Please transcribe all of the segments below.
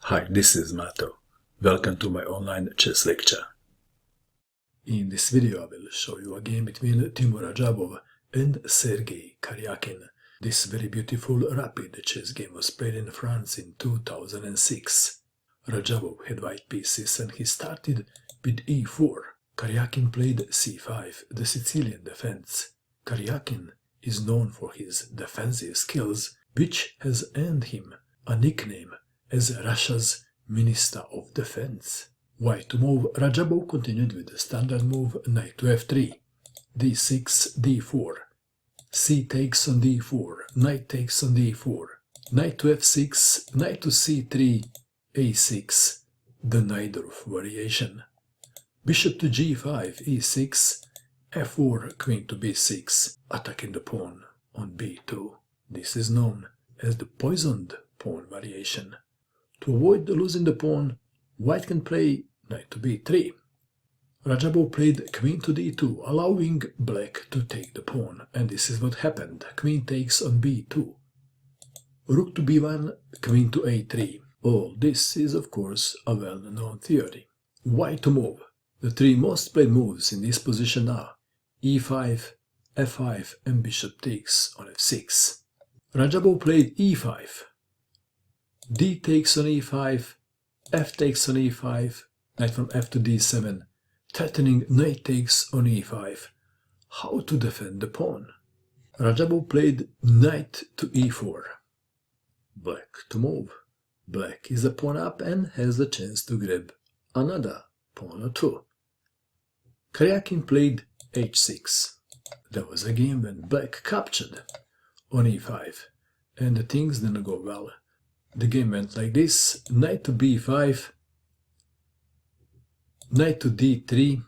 Hi, this is Mato. Welcome to my online chess lecture. In this video I will show you a game between Teimour Radjabov and Sergey Karjakin. This very beautiful rapid chess game was played in France in 2006. Radjabov had white pieces and he started with e4. Karjakin played c5, the Sicilian defense. Karjakin is known for his defensive skills, which has earned him a nickname as Russia's Minister of Defense. White to move, Radjabov continued with the standard move knight to f3, d6, d4, c takes on d4, knight takes on d4, knight to f6, knight to c3, a6, the Najdorf variation. Bishop to g5, e6, f4, queen to b6, attacking the pawn on b2. This is known as the poisoned pawn variation. To avoid losing the pawn, white can play knight to b3. Radjabov played queen to d2, allowing black to take the pawn, and this is what happened. Queen takes on b2. Rook to b1, queen to a3. All this is of course a well-known theory. White to move. The three most played moves in this position are e5, f5 and bishop takes on f6. Radjabov played e5. D takes on e5, f takes on e5, knight from f to d7, threatening knight takes on e5. How to defend the pawn? Radjabov played knight to e4. Black to move. Black is a pawn up and has the chance to grab another pawn or two. Karjakin played h6. There was a game when black captured on e5, and things didn't go well. The game went like this: knight to b5, knight to d3,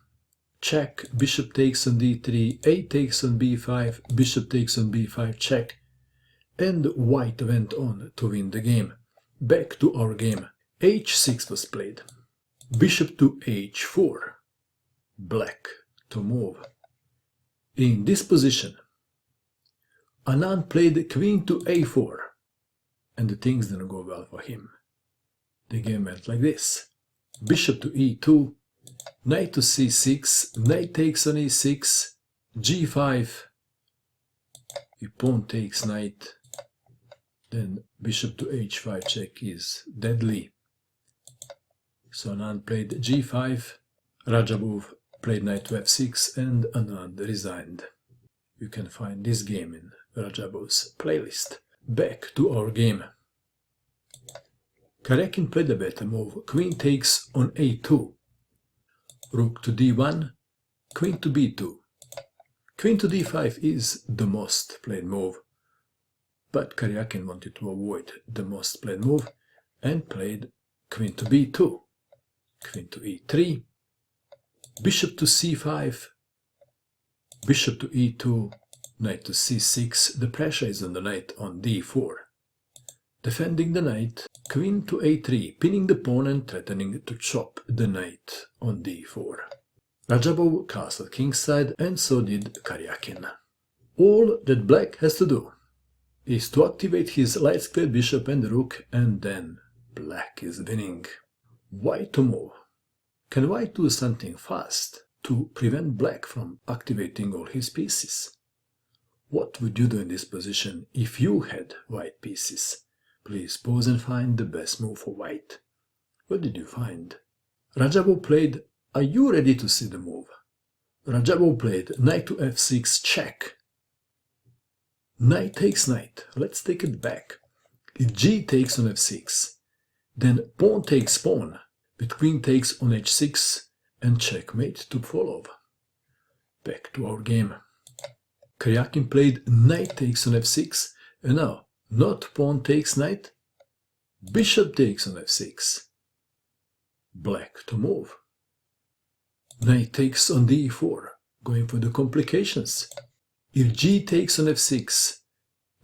check, bishop takes on d3, a takes on b5, bishop takes on b5, check, and white went on to win the game. Back to our game. h6 was played. Bishop to h4. Black to move. In this position, Anand played queen to a4. And the things didn't go well for him. The game went like this: bishop to e2, knight to c6, knight takes on e6, g5, if pawn takes knight, then bishop to h5 check is deadly. So Anand played g5, Radjabov played knight to f6, and Anand resigned. You can find this game in Radjabov's playlist. Back to our game. Karjakin played a better move. Queen takes on a2. Rook to d1. Queen to b2. Queen to d5 is the most played move. But Karjakin wanted to avoid the most played move and played queen to b2. Queen to e3. Bishop to c5. Bishop to e2. Knight to c6, the pressure is on the knight on d4. Defending the knight, queen to a3, pinning the pawn and threatening to chop the knight on d4. Radjabov castled kingside, and so did Karjakin. All that black has to do is to activate his light-squared bishop and rook, and then black is winning. White to move. Can white do something fast to prevent black from activating all his pieces? What would you do in this position if you had white pieces? Please pause and find the best move for white. What did you find? Radjabov played, are you ready to see the move? Radjabov played knight to f6, check. Knight takes knight, let's take it back. If g takes on f6, then pawn takes pawn, but queen takes on h6, and checkmate to follow. Back to our game. Karjakin played knight takes on f6, and now, not pawn takes knight, bishop takes on f6. Black to move. Knight takes on d4, going for the complications. If g takes on f6,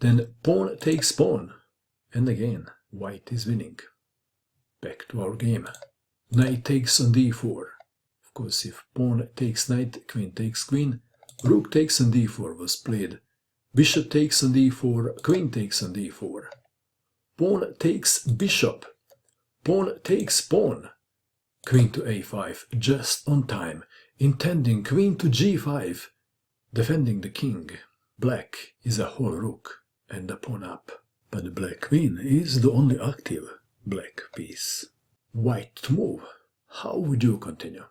then pawn takes pawn, and again, white is winning. Back to our game. Knight takes on d4. Of course, if pawn takes knight, queen takes queen. Rook takes on d4 was played. Bishop takes on d4, queen takes on d4. Pawn takes bishop. pawn takes pawn. Queen to a5, just on time, intending queen to g5, defending the king. Black is a whole rook and a pawn up, but the black queen is the only active black piece. White to move. How would you continue?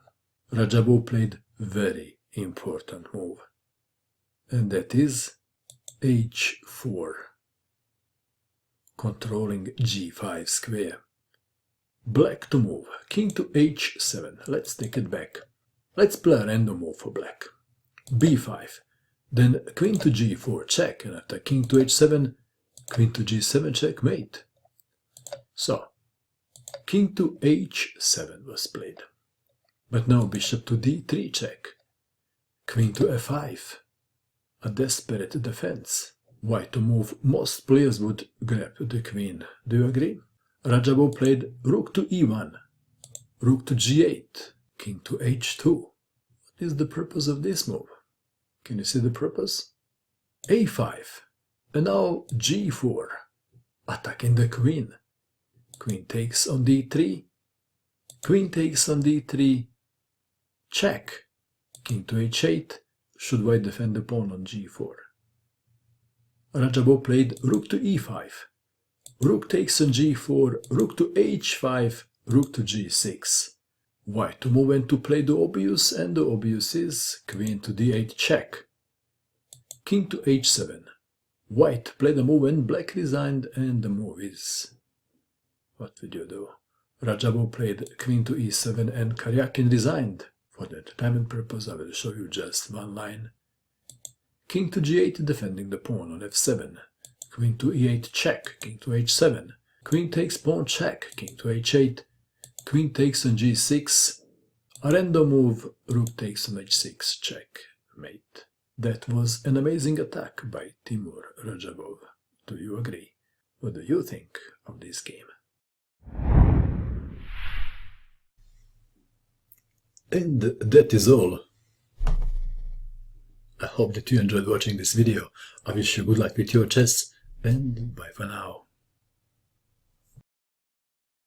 Radjabov played very important move, and that is h4, controlling g5 square. Black to move, king to h7, let's take it back. Let's play a random move for black. b5, then queen to g4 check, and after king to h7, queen to g7 checkmate. So, king to h7 was played. But now bishop to d3 check. Queen to f5, a desperate defense. White to move, most players would grab the queen. Do you agree? Radjabov played rook to e1, rook to g8, king to h2. What is the purpose of this move? Can you see the purpose? a5, and now g4, attacking the queen. Queen takes on d3, queen takes on d3, check, king to h8, should white defend the pawn on g4. Radjabov played rook to e5, rook takes on g4, rook to h5, rook to g6. White to move and to play the obvious, and the obvious is queen to d8 check. King to h7. White played a move and black resigned, and the move is... What would you do? Radjabov played queen to e7 and Karjakin resigned. For the entertainment purpose I will show you just one line. King to g8 defending the pawn on f7. Queen to e8 check, king to h7. Queen takes pawn check, king to h8. Queen takes on g6. A random move, rook takes on h6 check, mate. That was an amazing attack by Teimour Radjabov. Do you agree? What do you think of this game? And that is all. I hope that you enjoyed watching this video. I wish you good luck with your chess, and bye for now.